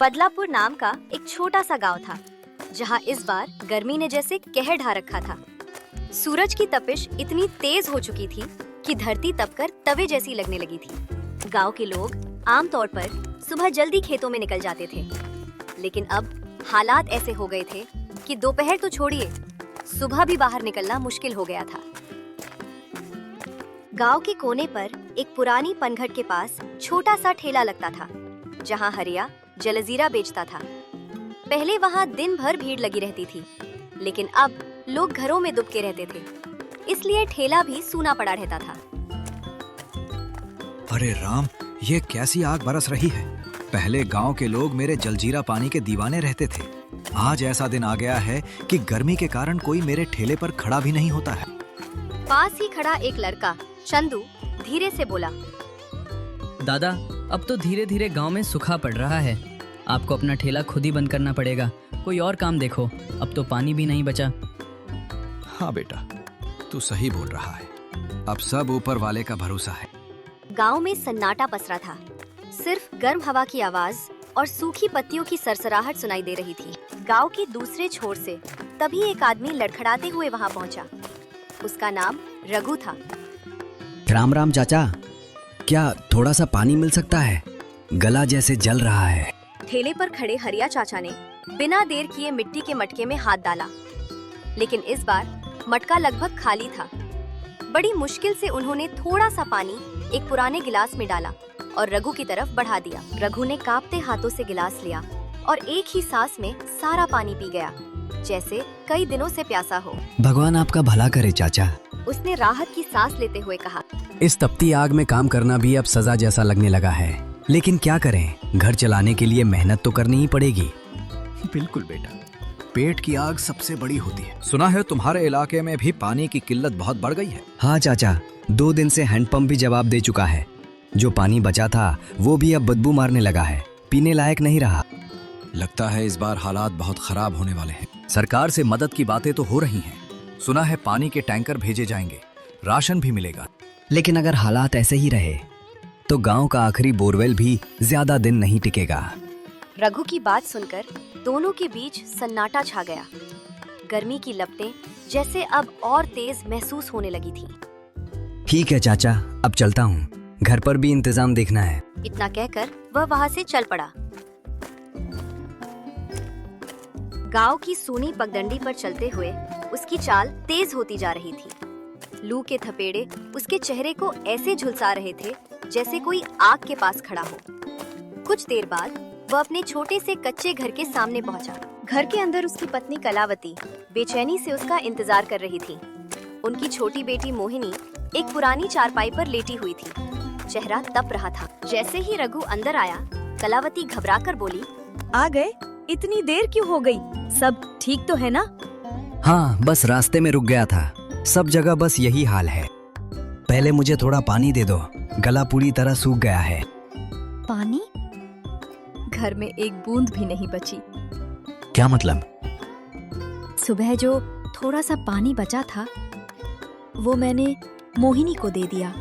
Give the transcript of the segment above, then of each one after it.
बदलापुर नाम का एक छोटा सा गांव था, जहां इस बार गर्मी ने जैसे कहर ढा रखा था। सूरज की तपिश इतनी तेज हो चुकी थी कि धरती तपकर तवे जैसी लगने लगी थी। गांव के लोग आमतौर पर सुबह जल्दी खेतों में निकल जाते थे, लेकिन अब हालात ऐसे हो गए थे कि दोपहर तो छोड़िए, सुबह भी बाहर निकलना मुश्किल हो गया था। गांव के कोने पर एक पुरानी पनघट के पास छोटा सा ठेला लगता था, जहां हरिया जलजीरा बेचता था। पहले वहां दिन भर भीड़ लगी रहती थी, लेकिन अब लोग घरों में दुबके रहते थे, इसलिए ठेला भी सूना पड़ा रहता था। अरे राम, ये कैसी आग बरस रही है। पहले गांव के लोग मेरे जलजीरा पानी के दीवाने रहते थे। आज ऐसा दिन आ गया है कि गर्मी के कारण कोई मेरे ठेले पर खड़ा भी नहीं होता है। पास ही खड़ा एक लड़का चंदू धीरे से बोला, दादा, अब तो धीरे धीरे गांव में सूखा पड़ रहा है। आपको अपना ठेला खुद ही बंद करना पड़ेगा। कोई और काम देखो, अब तो पानी भी नहीं बचा। हाँ बेटा, तू सही बोल रहा है। अब सब ऊपर वाले का भरोसा है। गांव में सन्नाटा पसरा था। सिर्फ गर्म हवा की आवाज और सूखी पत्तियों की सरसराहट सुनाई दे रही थी। गांव के दूसरे छोर से तभी एक आदमी लड़खड़ाते हुए वहां पहुंचा। उसका नाम रघु था। राम राम चाचा, क्या थोड़ा सा पानी मिल सकता है? गला जैसे जल रहा है। ठेले पर खड़े हरिया चाचा ने बिना देर किए मिट्टी के मटके में हाथ डाला, लेकिन इस बार मटका लगभग खाली था। बड़ी मुश्किल से उन्होंने थोड़ा सा पानी एक पुराने गिलास में डाला और रघु की तरफ बढ़ा दिया। रघु ने कांपते हाथों से गिलास लिया और एक ही सांस में सारा पानी पी गया, जैसे कई दिनों से प्यासा हो। भगवान आपका भला करे चाचा। उसने राहत की सांस लेते हुए कहा, इस तपती आग में काम करना भी अब सजा जैसा लगने लगा है, लेकिन क्या करें, घर चलाने के लिए मेहनत तो करनी ही पड़ेगी। बिल्कुल बेटा, पेट की आग सबसे बड़ी होती है। सुना है तुम्हारे इलाके में भी पानी की किल्लत बहुत बढ़ गई है। हाँ चाचा, 2 दिन से हैंडपंप भी जवाब दे चुका है। जो पानी बचा था वो भी अब बदबू मारने लगा है, पीने लायक नहीं रहा। लगता है इस बार हालात बहुत खराब होने वाले हैं। सरकार से मदद की बातें तो हो रही हैं। सुना है पानी के टैंकर भेजे जाएंगे, राशन भी मिलेगा। लेकिन अगर हालात ऐसे ही रहे तो गांव का आखिरी बोरवेल भी ज्यादा दिन नहीं टिकेगा। रघु की बात सुनकर दोनों के बीच सन्नाटा छा गया। गर्मी की लपटें जैसे अब और तेज महसूस होने लगी थी। ठीक है चाचा, अब चलता हूँ, घर पर भी इंतजाम देखना है। इतना कहकर वह वहाँ से चल पड़ा। गांव की सूनी पगडंडी पर चलते हुए उसकी चाल तेज होती जा रही थी। लू के थपेड़े उसके चेहरे को ऐसे झुलसा रहे थे जैसे कोई आग के पास खड़ा हो। कुछ देर बाद वह अपने छोटे से कच्चे घर के सामने पहुंचा। घर के अंदर उसकी पत्नी कलावती बेचैनी से उसका इंतजार कर रही थी। उनकी छोटी बेटी मोहिनी एक पुरानी चारपाई पर लेटी हुई थी। चेहरा तप रहा था। जैसे ही रघु अंदर आया, कलावती घबराकर बोली, आ गए? इतनी देर क्यों हो गई? सब ठीक तो है ना? हाँ, बस रास्ते में रुक गया था। सब जगह बस यही हाल है। पहले मुझे थोड़ा पानी दे दो, गला पूरी तरह सूख गया है। पानी? घर में एक बूंद भी नहीं बची। क्या मतलब? सुबह जो थोड़ा सा पानी बचा था वो मैंने मोहिनी को दे दिया।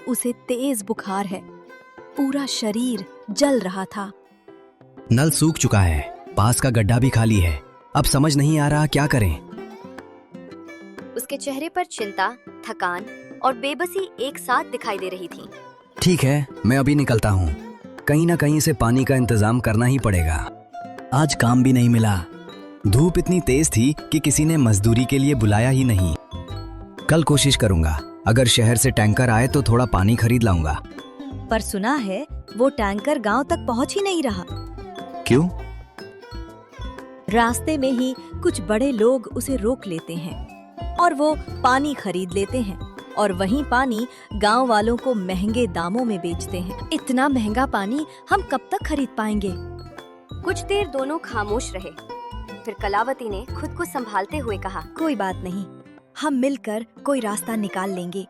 उसे तेज बुखार है, पूरा शरीर जल रहा था। नल सूख चुका है, पास का गड्ढा भी खाली है। अब समझ नहीं आ रहा क्या करें। उसके चेहरे पर चिंता, थकान और बेबसी एक साथ दिखाई दे रही थी। ठीक है, मैं अभी निकलता हूँ। कहीं ना कहीं से पानी का इंतजाम करना ही पड़ेगा। आज काम भी नहीं मिला। धूप इतनी तेज थी कि किसी ने मजदूरी के लिए बुलाया ही नहीं। कल कोशिश करूंगा, अगर शहर से टैंकर आए तो थोड़ा पानी खरीद लाऊंगा। पर सुना है वो टैंकर गांव तक पहुंच ही नहीं रहा। क्यों? रास्ते में ही कुछ बड़े लोग उसे रोक लेते हैं और वो पानी खरीद लेते हैं और वही पानी गांव वालों को महंगे दामों में बेचते हैं। इतना महंगा पानी हम कब तक खरीद पाएंगे? कुछ देर दोनों खामोश रहे। फिर कलावती ने खुद को संभालते हुए कहा, कोई बात नहीं, हम मिलकर कोई रास्ता निकाल लेंगे।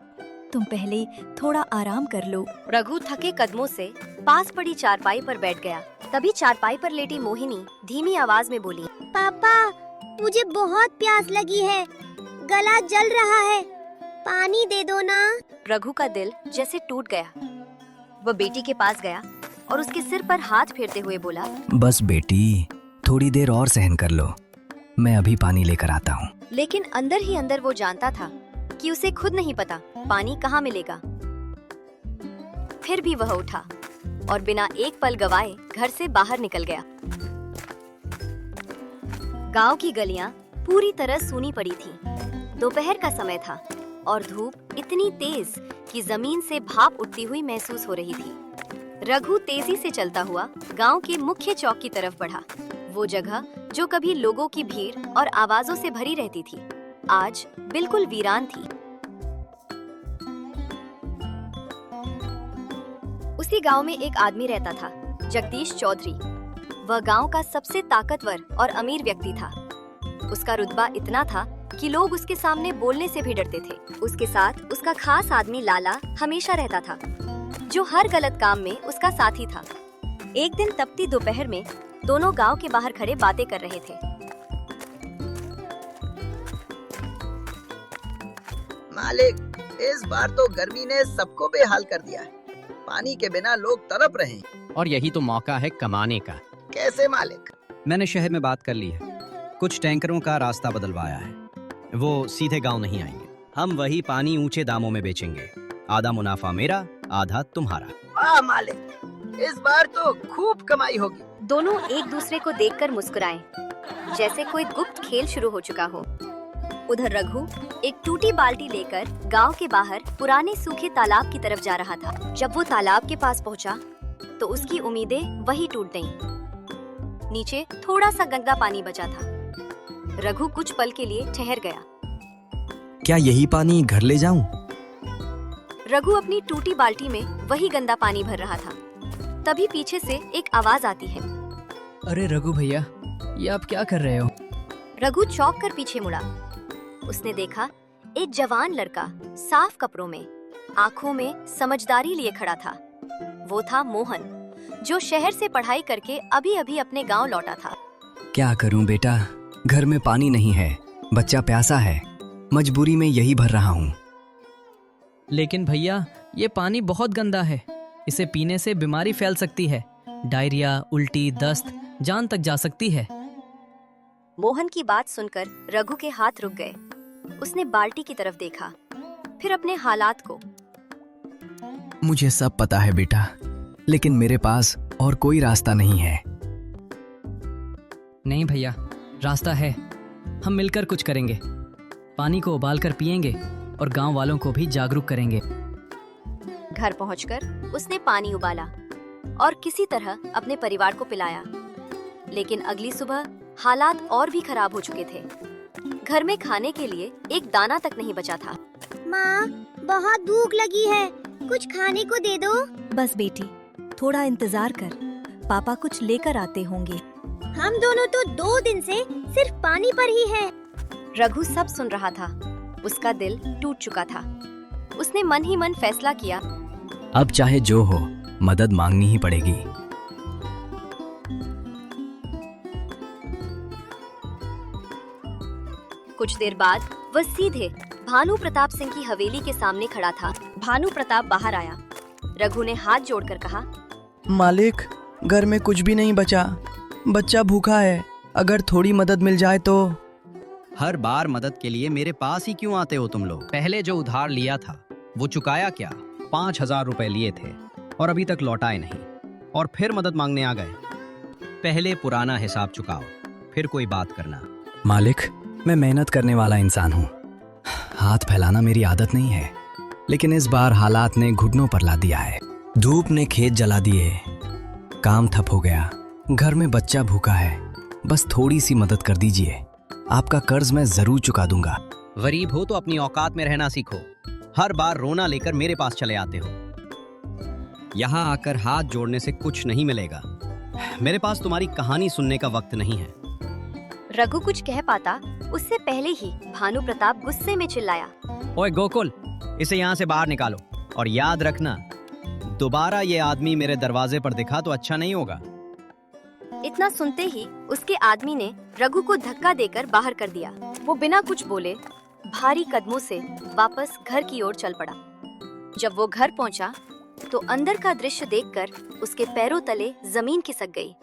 तुम पहले थोड़ा आराम कर लो। रघु थके कदमों से पास पड़ी चारपाई पर बैठ गया। तभी चारपाई पर लेटी मोहिनी धीमी आवाज में बोली, पापा, मुझे बहुत प्यास लगी है, गला जल रहा है, पानी दे दो ना। रघु का दिल जैसे टूट गया। वह बेटी के पास गया और उसके सिर पर हाथ फेरते हुए बोला, बस बेटी, थोड़ी देर और सहन कर लो, मैं अभी पानी लेकर आता हूँ। लेकिन अंदर ही अंदर वो जानता था कि उसे खुद नहीं पता पानी कहाँ मिलेगा। फिर भी वह उठा और बिना एक पल गवाए घर से बाहर निकल गया। गांव की गलियां पूरी तरह सूनी पड़ी थीं। दोपहर का समय था और धूप इतनी तेज कि जमीन से भाप उठती हुई महसूस हो रही थी। रघु तेजी से चलता हुआ गांव के मुख्य चौक की तरफ बढ़ा। वो जगह जो कभी लोगों की भीड़ और आवाजों से भरी रहती थी, आज बिल्कुल वीरान थी। उसी गांव में एक आदमी रहता था, जगदीश चौधरी। वह गांव का सबसे ताकतवर और अमीर व्यक्ति था। उसका रुतबा इतना था कि लोग उसके सामने बोलने से भी डरते थे। उसके साथ उसका खास आदमी लाला हमेशा रहता था, जो हर गलत काम में उसका साथी था। एक दिन तपती दोपहर में दोनों गांव के बाहर खड़े बातें कर रहे थे। मालिक, इस बार तो गर्मी ने सबको बेहाल कर दिया है। पानी के बिना लोग तड़प रहे हैं। और यही तो मौका है कमाने का। कैसे मालिक? मैंने शहर में बात कर ली है, कुछ टैंकरों का रास्ता बदलवाया है। वो सीधे गांव नहीं आएंगे। हम वही पानी ऊंचे दामों में बेचेंगे। आधा मुनाफा मेरा, आधा तुम्हारा। वाह मालिक, इस बार तो खूब कमाई होगी। दोनों एक दूसरे को देखकर मुस्कुराए, जैसे कोई गुप्त खेल शुरू हो चुका हो। उधर रघु एक टूटी बाल्टी लेकर गांव के बाहर पुराने सूखे तालाब की तरफ जा रहा था। जब वो तालाब के पास पहुंचा, तो उसकी उम्मीदें वही टूट गईं। नीचे थोड़ा सा गंदा पानी बचा था। रघु कुछ पल के लिए ठहर गया। क्या यही पानी घर ले जाऊं? रघु अपनी टूटी बाल्टी में वही गंदा पानी भर रहा था। तभी पीछे से एक आवाज आती है। अरे रघु भैया, ये आप क्या कर रहे हो? रघु चौंक कर पीछे मुड़ा। उसने देखा एक जवान लड़का साफ कपड़ों में, आंखों में समझदारी लिए खड़ा था। वो था मोहन, जो शहर से पढ़ाई करके अभी अभी अपने गांव लौटा था। क्या करूं बेटा, घर में पानी नहीं है, बच्चा प्यासा है, मजबूरी में यही भर रहा हूँ। लेकिन भैया, ये पानी बहुत गंदा है। इसे पीने से बीमारी फैल सकती है। डायरिया, उल्टी, दस्त, जान तक जा सकती है। मोहन की बात सुनकर रघु के हाथ रुक गए। उसने बाल्टी की तरफ देखा, फिर अपने हालात को। मुझे सब पता है बेटा, लेकिन मेरे पास और कोई रास्ता नहीं है। नहीं भैया, रास्ता है। हम मिलकर कुछ करेंगे। पानी को उबालकर पिएंगे और गांव वालों को भी जागरूक करेंगे। घर पहुंचकर उसने पानी उबाला और किसी तरह अपने परिवार को पिलाया। लेकिन अगली सुबह हालात और भी खराब हो चुके थे। घर में खाने के लिए एक दाना तक नहीं बचा था। माँ, बहुत भूख लगी है, कुछ खाने को दे दो। बस बेटी, थोड़ा इंतजार कर, पापा कुछ लेकर आते होंगे। हम दोनों तो 2 दिन से सिर्फ पानी पर ही हैं। रघु सब सुन रहा था। उसका दिल टूट चुका था। उसने मन ही मन फैसला किया, अब चाहे जो हो, मदद मांगनी ही पड़ेगी। कुछ देर बाद वह सीधे भानु प्रताप सिंह की हवेली के सामने खड़ा था। भानु प्रताप बाहर आया। रघु ने हाथ जोड़कर कहा, मालिक, घर में कुछ भी नहीं बचा, बच्चा भूखा है, अगर थोड़ी मदद मिल जाए तो। हर बार मदद के लिए मेरे पास ही क्यों आते हो तुम लोग? पहले जो उधार लिया था वो चुकाया क्या? 5,000 रुपए लिए थे और अभी तक लौटाए नहीं, और फिर मदद मांगने आ गए। पहले पुराना हिसाब चुकाओ, फिर कोई बात करना। मालिक, मैं मेहनत करने वाला इंसान हूँ, हाथ फैलाना मेरी आदत नहीं है, लेकिन इस बार हालात ने घुटनों पर ला दिया है। धूप ने खेत जला दिए, काम ठप हो गया, घर में बच्चा भूखा है, बस थोड़ी सी मदद कर दीजिए, आपका कर्ज मैं जरूर चुका दूंगा। गरीब हो तो अपनी औकात में रहना सीखो। हर बार रोना लेकर मेरे पास चले आते हो। यहाँ आकर हाथ जोड़ने से कुछ नहीं मिलेगा। मेरे पास तुम्हारी कहानी सुनने का वक्त नहीं है। रघु कुछ कह पाता उससे पहले ही भानु प्रताप गुस्से में चिल्लाया, ओए गोकुल, इसे यहाँ से बाहर निकालो, और याद रखना, दोबारा ये आदमी मेरे दरवाजे पर दिखा तो अच्छा नहीं होगा। इतना सुनते ही उसके आदमी ने रघु को धक्का देकर बाहर कर दिया। वो बिना कुछ बोले भारी कदमों से वापस घर की ओर चल पड़ा। जब वो घर पहुंचा तो अंदर का दृश्य देखकर उसके पैरों तले जमीन खिसक गई